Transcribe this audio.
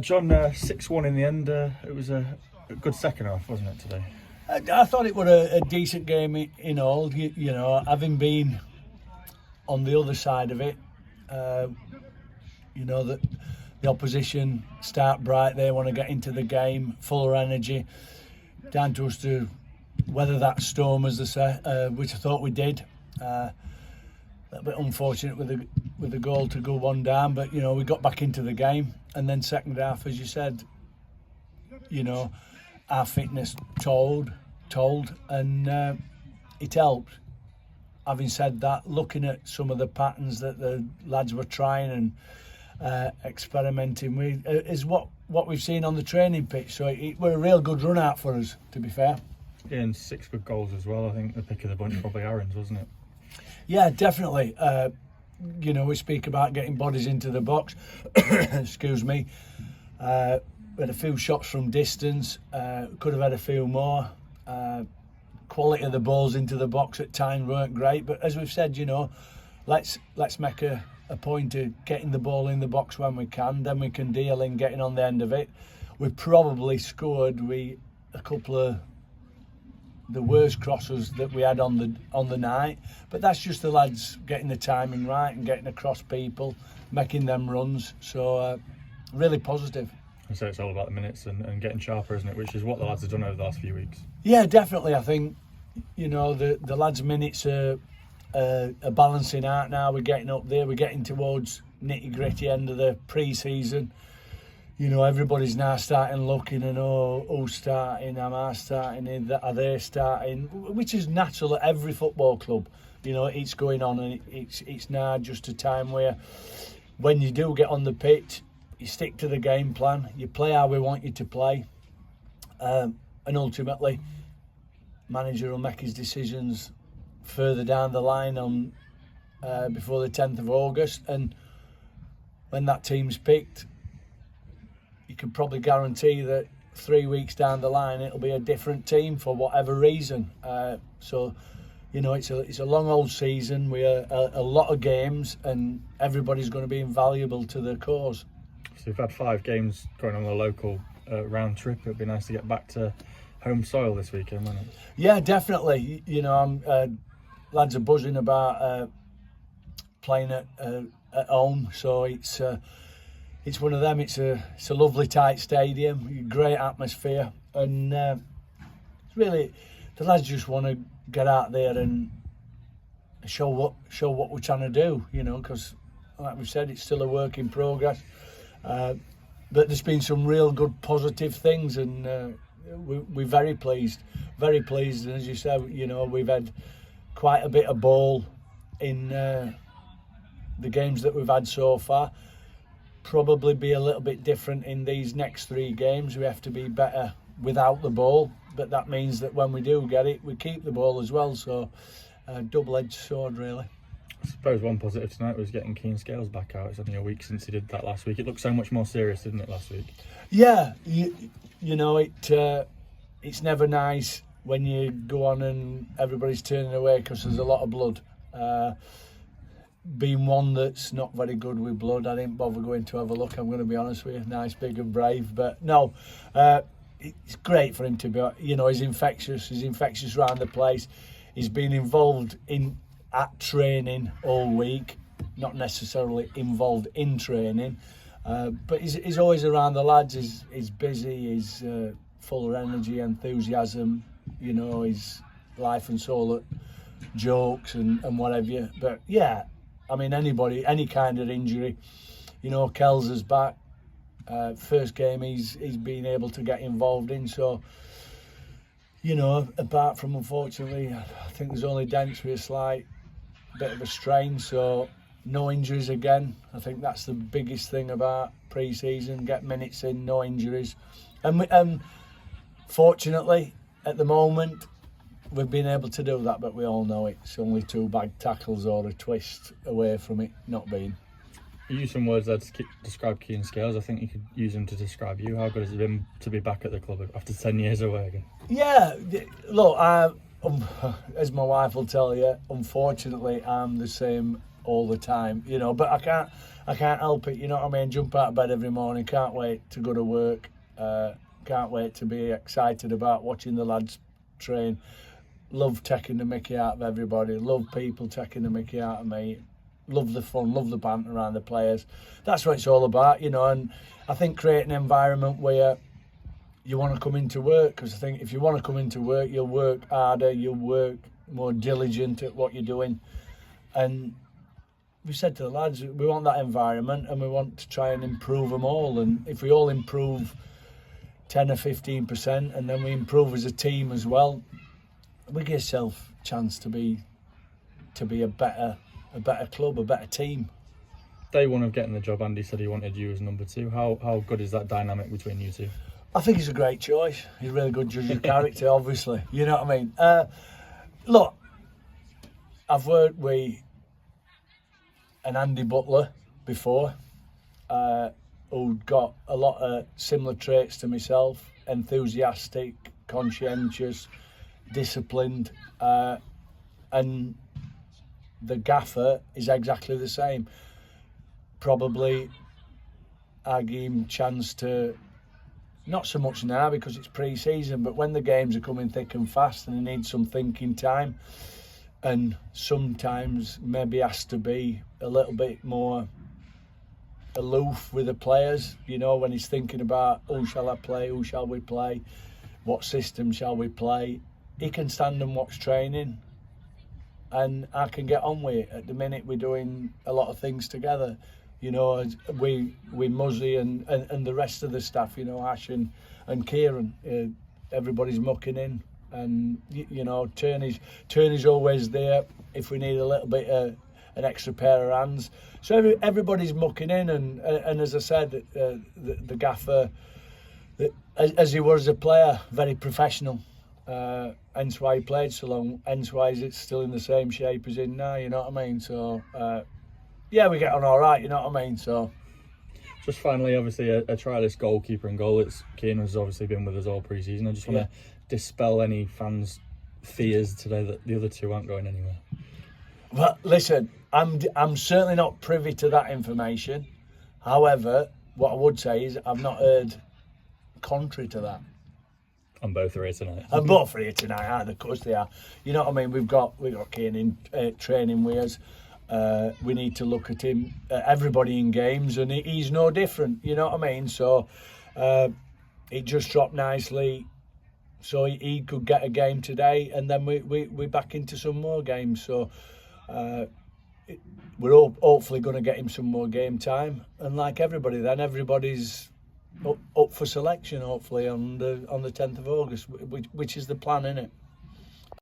John, 6-1 in the end. It was a good second half, wasn't it, today? I thought it was a decent game in all. You know, having been on the other side of it, you know, that the opposition start bright, they want to get into the game, full of energy. Down to us to weather that storm, as they say, which I thought we did. A bit unfortunate with the goal to go one down, but you know, we got back into the game, and then second half, as you said, you know, our fitness told, and it helped. Having said that, looking at some of the patterns that the lads were trying and experimenting with is what we've seen on the training pitch. So it were a real good run out for us, to be fair. Yeah, and 6 good goals as well. I think the pick of the bunch probably Aaron's, wasn't it? Yeah, definitely. You know, we speak about getting bodies into the box. Excuse me. We had a few shots from distance. Could have had a few more. Quality of the balls into the box at times weren't great. But as we've said, you know, let's make a point of getting the ball in the box when we can. Then we can deal in getting on the end of it. We probably scored a couple of the worst crosses that we had on the night, but that's just the lads getting the timing right and getting across people, making them runs. So really positive. I say it's all about the minutes and getting sharper, isn't it? Which is what the lads have done over the last few weeks. Yeah, definitely. I think, you know, the lads' minutes are balancing out now. We're getting up there. We're getting towards nitty-gritty end of the pre-season. You know, everybody's now starting looking and who's starting, am I starting, are they starting, which is natural at every football club. You know, it's going on, and it's now just a time where when you do get on the pitch, you stick to the game plan, you play how we want you to play, and ultimately, manager will make his decisions further down the line on before the 10th of August, and when that team's picked, you can probably guarantee that 3 weeks down the line it'll be a different team for whatever reason. So, you know, it's a long old season. We are a lot of games, and everybody's going to be invaluable to the cause. So we've had 5 games going on the local round trip. It'd be nice to get back to home soil this weekend, wouldn't it? Yeah, definitely. You know, lads are buzzing about playing at home. So it's one of them. It's a lovely tight stadium, great atmosphere, and it's really the lads just want to get out there and show what we're trying to do. You know, because like we've said, it's still a work in progress. But there's been some real good positive things, and we're very pleased. Very pleased, and as you said, you know, we've had quite a bit of ball in the games that we've had so far. Probably be a little bit different in these next 3 games. We have to be better without the ball, but that means that when we do get it, we keep the ball as well. So double-edged sword, really. I suppose one positive tonight was getting Keane Scales back out. It's only a week since he did that last week. It looked so much more serious, didn't it, last week? Yeah, you know, it's never nice when you go on and everybody's turning away because there's a lot of blood. Being one that's not very good with blood, I didn't bother going to have a look, I'm going to be honest with you. Nice, big and brave, but no, it's great for him to be, you know, he's infectious around the place. He's been involved at training all week, not necessarily involved in training, but he's always around the lads. He's busy, he's full of energy, enthusiasm, you know, he's life and soul at jokes and whatever. But yeah, I mean, anybody, any kind of injury, you know, Kells is back. First game he's been able to get involved in. So, you know, apart from, unfortunately, I think there's only Dents with a slight bit of a strain. So no injuries again. I think that's the biggest thing about pre-season. Get minutes in, no injuries. And fortunately, at the moment, we've been able to do that, but we all know it's only 2 bad tackles or a twist away from it not being. You used some words there to describe Keane Scales. I think you could use them to describe you. How good has it been to be back at the club after 10 years away again? Yeah, look, as my wife will tell you, unfortunately, I'm the same all the time, you know. But I can't help it, you know what I mean? Jump out of bed every morning, can't wait to go to work, can't wait to be excited about watching the lads train. Love taking the mickey out of everybody, love people taking the mickey out of me, love the fun, love the banter around the players. That's what it's all about, you know. And I think creating an environment where you want to come into work, because I think if you want to come into work, you'll work harder, you'll work more diligent at what you're doing. And we said to the lads, we want that environment and we want to try and improve them all. And if we all improve 10 or 15%, and then we improve as a team as well, we give ourselves a chance to be a better club, a better team. Day one of getting the job, Andy said he wanted you as number 2. How good is that dynamic between you two? I think he's a great choice. He's a really good judge of character, obviously. You know what I mean? Look, I've worked with an Andy Butler before, who'd got a lot of similar traits to myself: enthusiastic, conscientious, disciplined, and the gaffer is exactly the same. Probably I give him a chance to, not so much now because it's pre-season, but when the games are coming thick and fast and he needs some thinking time, and sometimes maybe has to be a little bit more aloof with the players, you know, when he's thinking about who shall I play, who shall we play, what system shall we play. He can stand and watch training and I can get on with it. At the minute we're doing a lot of things together, you know, we Muzzy and the rest of the staff, you know, Ash and Kieran, everybody's mucking in, and you know, Turney's always there if we need a little bit of an extra pair of hands. So everybody's mucking in, and as I said, the gaffer, as he was a player, very professional. Hence why he played so long. Hence why he's still in the same shape as in now. You know what I mean? So yeah, we get on all right. You know what I mean? So just finally, obviously, a trialist goalkeeper in goal. Kane has obviously been with us all pre-season. I just want to dispel any fans' fears today that the other two aren't going anywhere. Well, listen, I'm certainly not privy to that information. However, what I would say is I've not heard contrary to that. And both are here tonight. And both are here tonight, aren't they? Of course they are. You know what I mean? We've got Kane in training with us. We need to look at him, everybody in games, and he's no different. You know what I mean? So he just dropped nicely, so he could get a game today, and then we're back into some more games. So we're hopefully going to get him some more game time, and like everybody, then everybody's up for selection hopefully on the 10th of August, which is the plan, isn't it?